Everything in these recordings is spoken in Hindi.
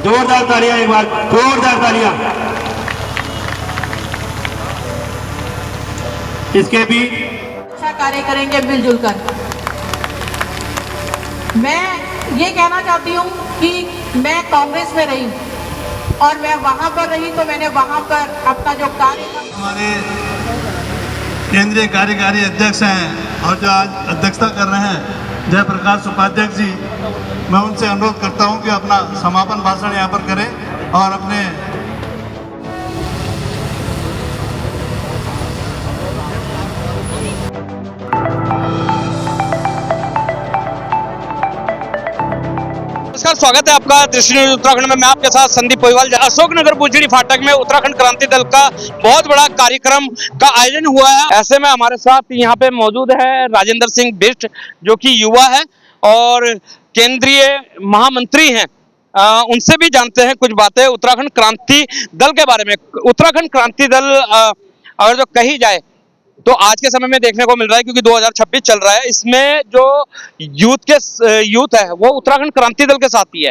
जोरदार तालियां, एक बार जोरदार तालियां। इसके भी अच्छा कार्य करेंगे मिलजुल कर। मैं ये कहना चाहती हूँ कि मैं कांग्रेस में रही और मैं वहां पर रही तो मैंने वहां पर अपना जो कार्य हमारे केंद्रीय कार्यकारी अध्यक्ष हैं और जो आज अध्यक्षता कर रहे हैं जयप्रकाश उपाध्याय जी, मैं उनसे अनुरोध करता हूं कि अपना समापन भाषण यहां पर करें और अपने नमस्कार, स्वागत है आपका दृष्टि न्यूज उत्तराखंड में। मैं आपके साथ संदीप पोईवाल। अशोकनगर बुजड़ी फाटक में उत्तराखंड क्रांति दल का बहुत बड़ा कार्यक्रम का आयोजन हुआ है। ऐसे में हमारे साथ यहाँ पे मौजूद है राजेंद्र सिंह बिष्ट, जो कि युवा है और केंद्रीय महामंत्री हैं। उनसे भी जानते हैं कुछ बातें उत्तराखंड क्रांति दल के बारे में। उत्तराखंड क्रांति दल अगर जो कही जाए तो आज के समय में देखने को मिल रहा है, क्योंकि 2026 चल रहा है, इसमें जो यूथ है वो उत्तराखंड क्रांति दल के साथ ही है।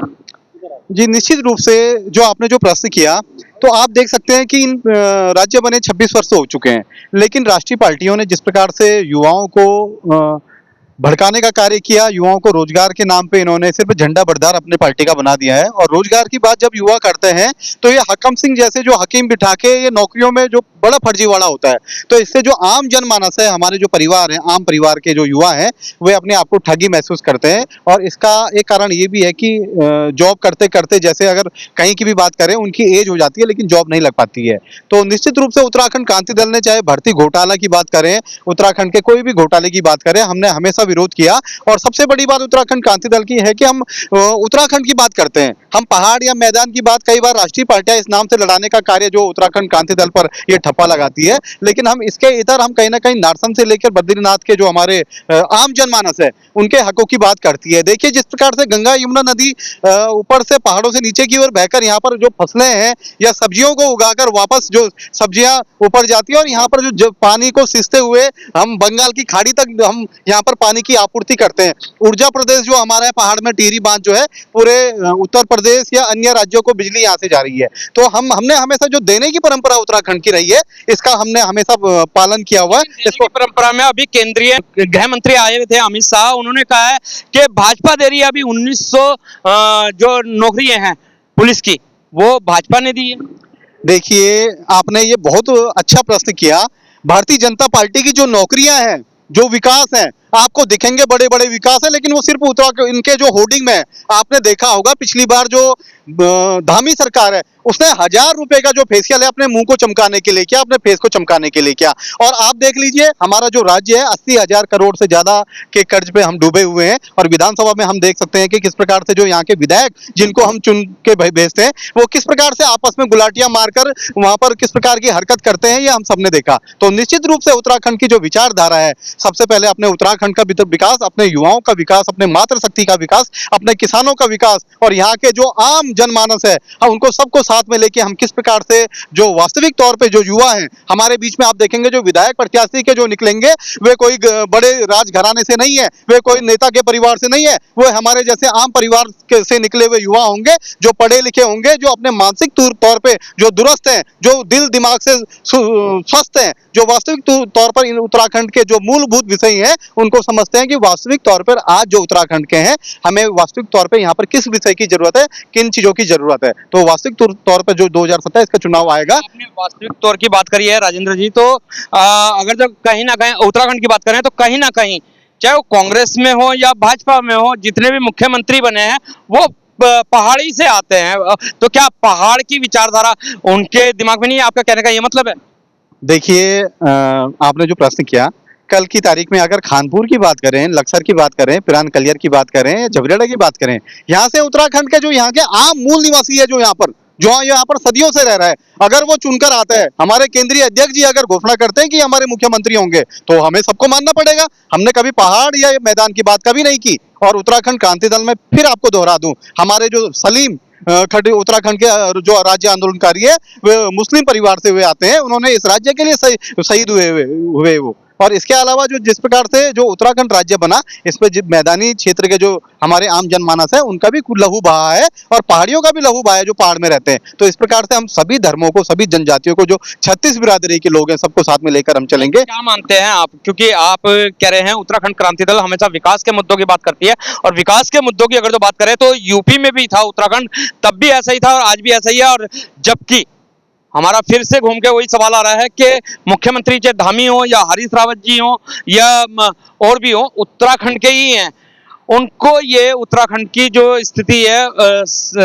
जी, निश्चित रूप से जो आपने जो प्रश्न किया, तो आप देख सकते हैं कि इन राज्य बने 26 वर्ष हो चुके हैं, लेकिन राष्ट्रीय पार्टियों ने जिस प्रकार से युवाओं को भड़काने का कार्य किया, युवाओं को रोजगार के नाम पे इन्होंने सिर्फ झंडा बरदार अपने पार्टी का बना दिया है। और रोजगार की बात जब युवा करते हैं तो ये हकम सिंह जैसे जो हकीम बिठा के ये नौकरियों में जो बड़ा फर्जीवाड़ा होता है, तो इससे जो आम जनमानस है, हमारे जो परिवार हैं, आम परिवार के जो युवा हैं, वे अपने आप को ठगी महसूस करते हैं। और इसका एक कारण ये भी है कि जॉब करते करते, जैसे अगर कहीं की भी बात करें, उनकी एज हो जाती है लेकिन जॉब नहीं लग पाती है। तो निश्चित रूप से उत्तराखंड क्रांति दल ने, चाहे भर्ती घोटाला की बात करें, उत्तराखंड के कोई भी घोटाले की बात करें, हमने हमेशा विरोध किया। और सबसे बड़ी बात उत्तराखंड क्रांति दल की है कि हम उत्तराखंड की बात करते हैं, हम पहाड़ या मैदान की बात कई बार राष्ट्रीय पार्टियां इस नाम से लड़ाने का कार्य जो उत्तराखंड क्रांति दल पर ये ठप्पा लगाती है, लेकिन हम इसके इधर हम कहीं ना कहीं नारसन से लेकर बद्रीनाथ के जो हमारे आम जनमानस है, उनके हकों की बात करती है। देखिए, जिस प्रकार से गंगा यमुना नदी ऊपर से पहाड़ों से नीचे की ओर बहकर यहाँ पर जो फसलें हैं या सब्जियों को उगाकर वापस जो सब्जियां ऊपर जाती है, और यहाँ पर जो पानी को सींचते हुए हम बंगाल की खाड़ी तक हम यहाँ पर पानी की आपूर्ति करते हैं। ऊर्जा प्रदेश जो हमारा है, पहाड़ में टिहरी बांध जो है, पूरे उत्तर प्रदेश या अन्य राज्योों को बिजली यहाँ से जा रही है। तो हमने हमेशा जो देने की परंपरा उत्तराखंड की रही है, इसका हमने हमेशा पालन किया हुआ है। इसको परंपरा में अभी केंद्रीय गृह मंत्री आए हुए थे अमित शाह, उन्होंने कहा है कि भाजपा दे रही है अभी 1900 जो नौकरियां हैं पुलिस की, वो भाजपा ने दी है। देखिए, आपने ये बहुत अच्छा प्रश्न किया। भारतीय जनता पार्टी की जो नौकरियां हैं, जो विकास है, आपको दिखेंगे बड़े बड़े विकास है, लेकिन वो सिर्फ उत्तराखंड इनके जो होर्डिंग में है। आपने देखा होगा पिछली बार जो धामी सरकार है, उसने 1000 रुपए का जो फेशियल है अपने मुंह को चमकाने के लिए किया, अपने फेस को चमकाने के लिए किया। और आप देख लीजिए, हमारा जो राज्य है 80,000 करोड़ से ज्यादा के कर्ज पे हम डूबे हुए हैं। और विधानसभा में हम देख सकते हैं कि किस प्रकार से जो यहाँ के विधायक, जिनको हम चुन के भेजते हैं, वो किस प्रकार से आपस में गुलाटियां मारकर वहां पर किस प्रकार की हरकत करते हैं, ये हम सबने देखा। तो निश्चित रूप से उत्तराखंड की जो विचारधारा है, सबसे पहले अपने उत्तराखंड का विकास, अपने युवाओं का विकास, अपने मातृशक्ति का विकास, अपने किसानों का विकास, और यहाँ के जो आम जनमानस है, उनको सबको साथ में लेके हम किस प्रकार से जो वास्तविक तौर पे जो युवा हैं हमारे बीच में, आप देखेंगे जो विधायक प्रत्याशी के जो निकलेंगे, वे कोई बड़े राजघराने से नहीं है, वे कोई नेता के परिवार से नहीं है, वो हमारे जैसे आम परिवार से निकले हुए युवा होंगे, जो पढ़े लिखे होंगे, जो अपने मानसिक तौर पे जो दुरुस्त हैं, जो दिल दिमाग से स्वस्थ हैं, जो वास्तविक तौर पर इन उत्तराखंड के जो मूलभूत विषय हैं उनको समझते हैं कि वास्तविक तौर पर आज जो उत्तराखंड के हैं, हमें वास्तविक तौर पर यहाँ पर किस विषय की जरूरत है, किन चीजों की जरूरत है। तो वास्तविक तौर पर जो 2027 का चुनाव आएगा, आपने वास्तविक तौर की बात करी है राजेंद्र जी, तो अगर जो कहीं ना कहीं उत्तराखंड की बात करें तो कहीं ना कहीं, चाहे वो कांग्रेस में हो या भाजपा में हो, जितने भी मुख्यमंत्री बने हैं वो पहाड़ी से आते हैं। तो क्या पहाड़ की विचारधारा उनके दिमाग में नहीं है? आपका कहने का ये मतलब है? देखिए, आपने जो प्रश्न किया, कल की तारीख में अगर खानपुर की बात करें, लक्सर की बात करें, पिरान कलियर की बात करें, झबरेड़ा की बात करें, यहाँ से उत्तराखंड के जो यहाँ के आम मूल निवासी है, जो यहाँ पर सदियों से रह रहा है, अगर वो चुनकर आता है, हमारे केंद्रीय अध्यक्ष जी अगर घोषणा करते हैं कि हमारे मुख्यमंत्री होंगे, तो हमें सबको मानना पड़ेगा। हमने कभी पहाड़ या मैदान की बात कभी नहीं की। और उत्तराखंड क्रांति दल में फिर आपको दोहरा दूं, हमारे जो सलीम खड़ी उत्तराखंड के जो राज्य आंदोलनकारी है, वे मुस्लिम परिवार से हुए आते हैं, उन्होंने इस राज्य के लिए शहीद हुए वो और इसके अलावा जो जिस प्रकार से जो उत्तराखंड राज्य बना, इसमें मैदानी क्षेत्र के जो हमारे आम जनमानस है उनका भी लहू बहा है और पहाड़ियों का भी लहू बहा है जो पहाड़ में रहते हैं। तो इस प्रकार से हम सभी धर्मों को, सभी जनजातियों को, जो 36 बिरादरी के लोग हैं, सबको साथ में लेकर हम चलेंगे। क्या मानते हैं आप, क्योंकि आप कह रहे हैं उत्तराखंड क्रांति दल हमेशा विकास के मुद्दों की बात करती है, और विकास के मुद्दों की अगर जो बात करें तो यूपी में भी था उत्तराखंड, तब भी ऐसा ही था और आज भी ऐसा ही है। और जबकि हमारा फिर से घूम के वही सवाल आ रहा है कि मुख्यमंत्री चाहे धामी हो या हरीश रावत जी हो या और भी हो, उत्तराखंड के ही हैं, उनको ये उत्तराखंड की जो स्थिति है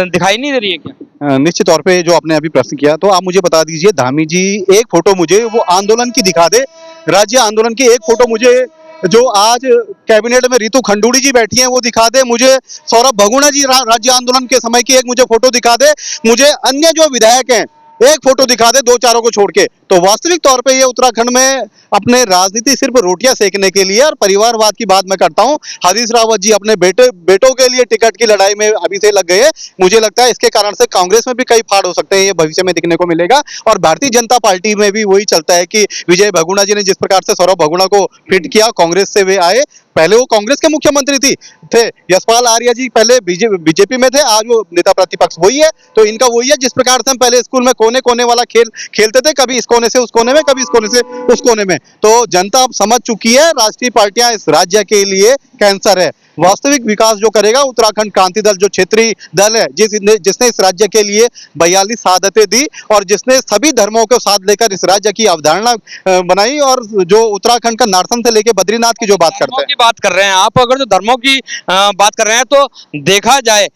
दिखाई नहीं दे रही है क्या? निश्चित तौर पे जो आपने अभी प्रश्न किया, तो आप मुझे बता दीजिए धामी जी, एक फोटो मुझे वो आंदोलन की दिखा दे, राज्य आंदोलन की एक फोटो मुझे, जो आज कैबिनेट में रितु खंडूड़ी जी बैठी हैं वो दिखा दे मुझे, सौरभ भगुना जी राज्य आंदोलन के समय की एक मुझे फोटो दिखा दे, मुझे अन्य जो विधायक हैं एक फोटो दिखा दे, दो चारों को छोड़ के। तो वास्तविक तौर पे ये उत्तराखंड में अपने राजनीति सिर्फ रोटियां सेकने के लिए और परिवारवाद की बात मैं करता हूं। हरीश रावत जी अपने बेटों के लिए टिकट की लड़ाई में अभी से लग गए हैं। मुझे लगता है इसके कारण से कांग्रेस में भी कई फाड़ हो सकते हैं, ये भविष्य में दिखने को मिलेगा। और भारतीय जनता पार्टी में भी वही चलता है कि विजय बहुगुणा जी ने जिस प्रकार से सौरभ बहुगुणा को फिट किया, कांग्रेस से वे आए, पहले वो कांग्रेस के मुख्यमंत्री थे, यशपाल आर्या जी पहले बीजेपी में थे, आज वो नेता प्रतिपक्ष वही है। तो इनका वही है, जिस प्रकार से हम पहले स्कूल में कोने कोने वाला खेल खेलते थे, कभी इस कोने से उस कोने में, कभी इस कोने से उस कोने में। तो जनता अब समझ चुकी है राष्ट्रीय पार्टियां इस राज्य के लिए कैंसर है। वास्तविक विकास जो करेगा उत्तराखंड क्रांति दल, जो क्षेत्रीय दल है, जिसने इस राज्य के लिए 42 शहादतें दी और जिसने सभी धर्मों को साथ लेकर इस राज्य की अवधारणा बनाई, और जो उत्तराखंड का नारसन से लेकर बद्रीनाथ की जो बात करते हैं, बात कर रहे हैं आप, अगर जो धर्मों की बात कर रहे हैं तो देखा जाए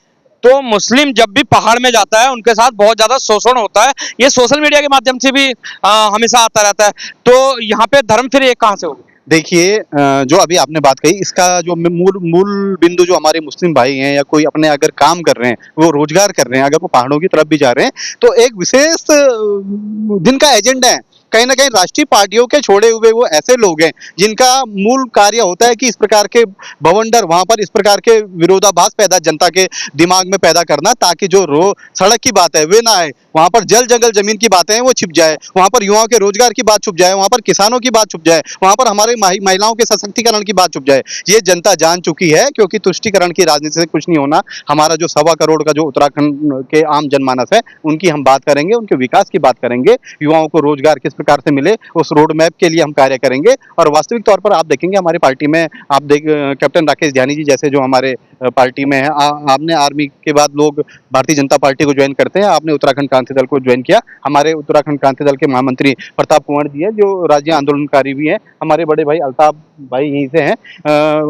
तो मुस्लिम जब भी पहाड़ में जाता है उनके साथ बहुत ज्यादा शोषण होता है। ये सोशल मीडिया के माध्यम से भी हमेशा आता रहता है। तो यहाँ पे धर्म फिर एक कहाँ से होगा? देखिए, जो अभी आपने बात कही, इसका जो मूल बिंदु जो हमारे मुस्लिम भाई हैं या कोई अपने अगर काम कर रहे हैं, वो रोजगार कर रहे हैं, अगर वो पहाड़ों की तरफ भी जा रहे हैं, तो एक विशेष दिन का एजेंडा है। कहीं ना कहीं राष्ट्रीय पार्टियों के छोड़े हुए वो ऐसे लोग हैं जिनका मूल कार्य होता है कि इस प्रकार के बवंडर, वहां पर इस प्रकार के विरोधाभास पैदा जनता के दिमाग में पैदा करना, ताकि जो सड़क की बात है वे ना आए, वहां पर जल जंगल जमीन की बातें हैं वो छिप जाए, वहां पर युवाओं के रोजगार की बात छुप जाए, वहां पर किसानों की बात छुप जाए, वहां पर हमारे महिलाओं के सशक्तिकरण की बात छुप जाए। ये जनता जान चुकी है, क्योंकि तुष्टिकरण की राजनीति से कुछ नहीं होना। हमारा जो 1.25 करोड़ का जो उत्तराखंड के आम जनमानस है, उनकी हम बात करेंगे, उनके विकास की बात करेंगे, युवाओं को रोजगार किस प्रकार से मिले, उस रोड मैप के लिए हम कार्य करेंगे। और वास्तविक तौर पर आप देखेंगे हमारी पार्टी में, आप कैप्टन राकेश ध्यानी जी जैसे जो हमारे पार्टी में है, आपने आर्मी के बाद लोग भारतीय जनता पार्टी को ज्वाइन करते हैं, आपने उत्तराखंड क्रांति दल को ज्वाइन किया। हमारे उत्तराखंड क्रांति दल के महामंत्री प्रताप कुंवर जी है, जो राज्य आंदोलनकारी भी हैं। हमारे बड़े भाई अल्ताफ भाई यहीं से हैं।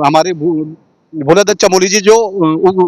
हमारे भोलादत्त चमोली जी, जो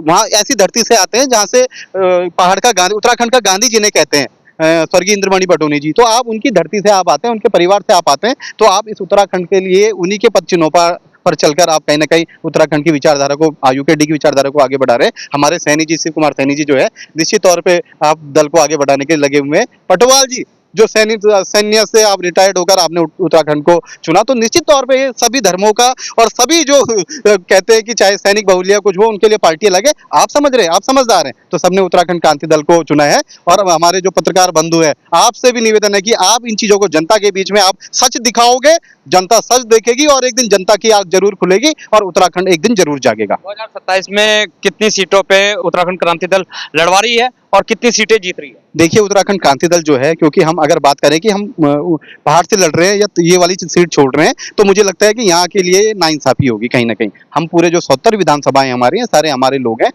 वहाँ ऐसी धरती से आते हैं जहाँ से पहाड़ का गांधी, उत्तराखंड का गांधी जिन्हें कहते हैं, स्वर्गीय इंद्रमणि पटोनी जी। तो आप उनकी धरती से आप आते हैं, उनके परिवार से आप आते हैं, तो आप इस उत्तराखंड के लिए उन्हीं के पद चिन्हों पर चलकर आप कहीं ना कहीं उत्तराखंड की विचारधारा को, यूकेडी की विचारधारा को आगे बढ़ा रहे हैं। हमारे सैनी जी, शिव कुमार सैनी जी जो है, निश्चित तौर पे आप दल को आगे बढ़ाने के लगे हुए हैं। पटवाल जी, जो सैन्य से आप रिटायर्ड होकर आपने उत्तराखंड को चुना, तो निश्चित तौर पे ये सभी धर्मों का और सभी जो कहते हैं कि चाहे सैनिक बहुल्य कुछ हो, उनके लिए पार्टी लगे। आप समझ रहे हैं, आप समझदार हैं, तो सबने उत्तराखंड क्रांति दल को चुना है। और हमारे जो पत्रकार बंधु है, आपसे भी निवेदन है कि आप इन चीजों को जनता के बीच में आप सच दिखाओगे, जनता सच देखेगी और एक दिन जनता की आंख जरूर खुलेगी और उत्तराखंड एक दिन जरूर जागेगा। 2027 में कितनी सीटों पे उत्तराखंड क्रांति दल लड़वा रही है और कितनी सीटें जीत रही है? देखिए, उत्तराखंड क्रांति दल जो है, क्योंकि हम अगर बात करें कि हम बाहर से लड़ रहे हैं या ये वाली सीट छोड़ रहे हैं, तो मुझे लगता है कि यहाँ के लिए नाइंसाफी होगी कहीं ना कहीं। हम पूरे जो 70 विधानसभाएं हमारी हैं, सारे हमारे लोग हैं,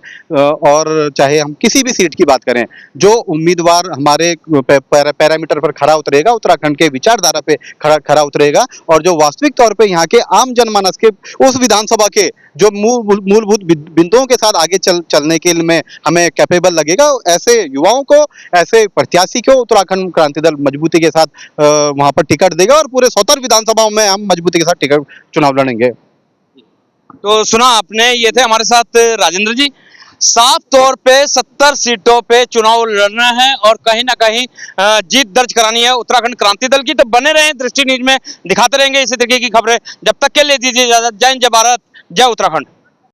और चाहे हम किसी भी सीट की बात करें, जो उम्मीदवार हमारे पैरामीटर पर खरा उतरेगा, उत्तराखंड के विचारधारा पे खरा उतरेगा, और जो वास्तविक तौर पे यहाँ के आम जनमानस के उस विधानसभा के जो मूलभूत बिंदुओं के साथ आगे चलने के लिए में हमें कैपेबल लगेगा, ऐसे युवाओं को, ऐसे प्रत्याशी को उत्तराखंड क्रांति दल मजबूती के साथ वहां पर टिकट देगा और पूरे 70 विधानसभाओं में हम मजबूती के साथ टिकट चुनाव लड़ेंगे। तो सुना आपने, ये थे हमारे साथ राजेंद्र जी। साफ तौर पे 70 सीटों पे चुनाव लड़ना है और कहीं ना कहीं जीत दर्ज करानी है उत्तराखंड क्रांति दल की। तो बने रहें दृष्टि न्यूज में, दिखाते रहेंगे इसी तरीके की खबरें। जब तक के लिए दीजिए इजाजत। जय हिंद, जय भारत, जय उत्तराखंड।